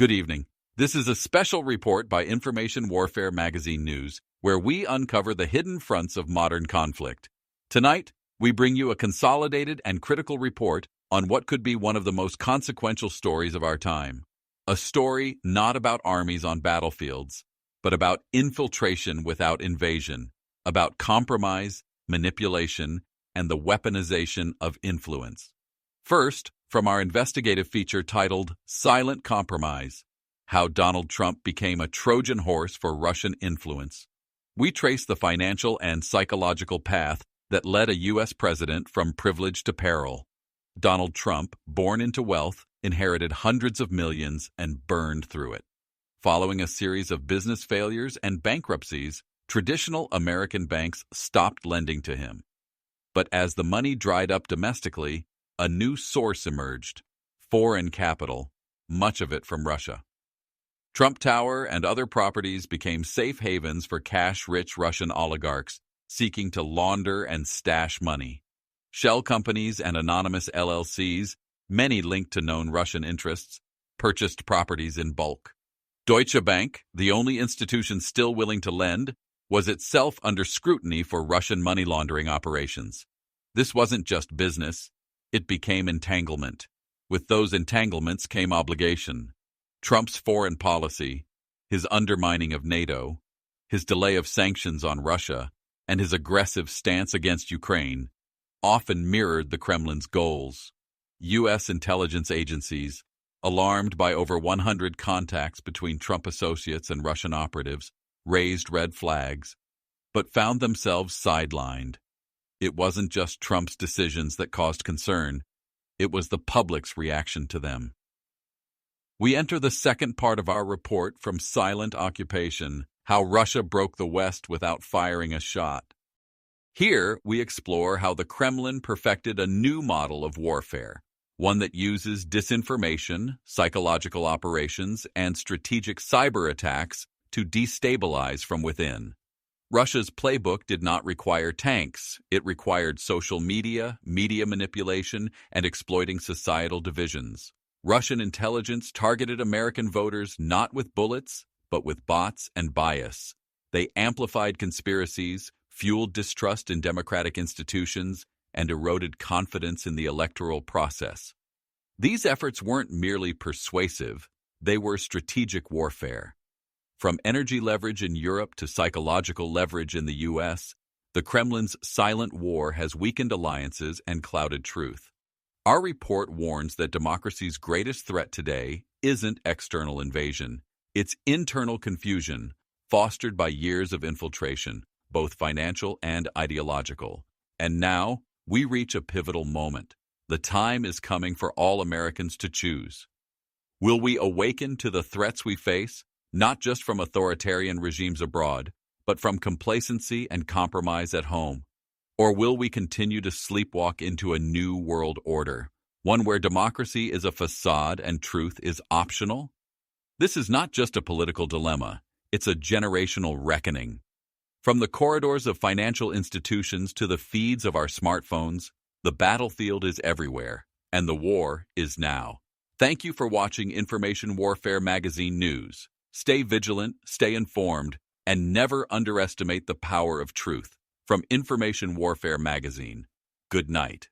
Good evening. This is a special report by Information Warfare Magazine News, where we uncover the hidden fronts of modern conflict. Tonight, we bring you a consolidated and critical report on what could be one of the most consequential stories of our time. A story not about armies on battlefields, but about infiltration without invasion, about compromise, manipulation, and the weaponization of influence. First, from our investigative feature titled Silent Compromise: How Donald Trump Became a Trojan Horse for Russian Influence, we trace the financial and psychological path that led a U.S. president from privilege to peril. Donald Trump, born into wealth, inherited hundreds of millions and burned through it. Following a series of business failures and bankruptcies, traditional American banks stopped lending to him. But as the money dried up domestically, a new source emerged: foreign capital, much of it from Russia. Trump Tower and other properties became safe havens for cash-rich Russian oligarchs seeking to launder and stash money. Shell companies and anonymous LLCs, many linked to known Russian interests, purchased properties in bulk. Deutsche Bank, the only institution still willing to lend, was itself under scrutiny for Russian money laundering operations. This wasn't just business, it became entanglement. With those entanglements came obligation. Trump's foreign policy, his undermining of NATO, his delay of sanctions on Russia, and his aggressive stance against Ukraine often mirrored the Kremlin's goals. U.S. intelligence agencies, alarmed by over 100 contacts between Trump associates and Russian operatives, raised red flags, but found themselves sidelined. It wasn't just Trump's decisions that caused concern, it was the public's reaction to them. We enter the second part of our report from Silent Occupation: How Russia Broke the West Without Firing a Shot. Here, we explore how the Kremlin perfected a new model of warfare, one that uses disinformation, psychological operations, and strategic cyber attacks to destabilize from within. Russia's playbook did not require tanks. It required social media, media manipulation, and exploiting societal divisions. Russian intelligence targeted American voters not with bullets, but with bots and bias. They amplified conspiracies, fueled distrust in democratic institutions, and eroded confidence in the electoral process. These efforts weren't merely persuasive, they were strategic warfare. From energy leverage in Europe to psychological leverage in the U.S., the Kremlin's silent war has weakened alliances and clouded truth. Our report warns that democracy's greatest threat today isn't external invasion, it's internal confusion, fostered by years of infiltration, both financial and ideological. And now, we reach a pivotal moment. The time is coming for all Americans to choose. Will we awaken to the threats we face, not just from authoritarian regimes abroad, but from complacency and compromise at home? Or will we continue to sleepwalk into a new world order, one where democracy is a facade and truth is optional? This is not just a political dilemma, it's a generational reckoning. From the corridors of financial institutions to the feeds of our smartphones, the battlefield is everywhere, and the war is now. Thank you for watching Information Warfare Magazine News. Stay vigilant, stay informed, and never underestimate the power of truth. From Information Warfare Magazine, good night.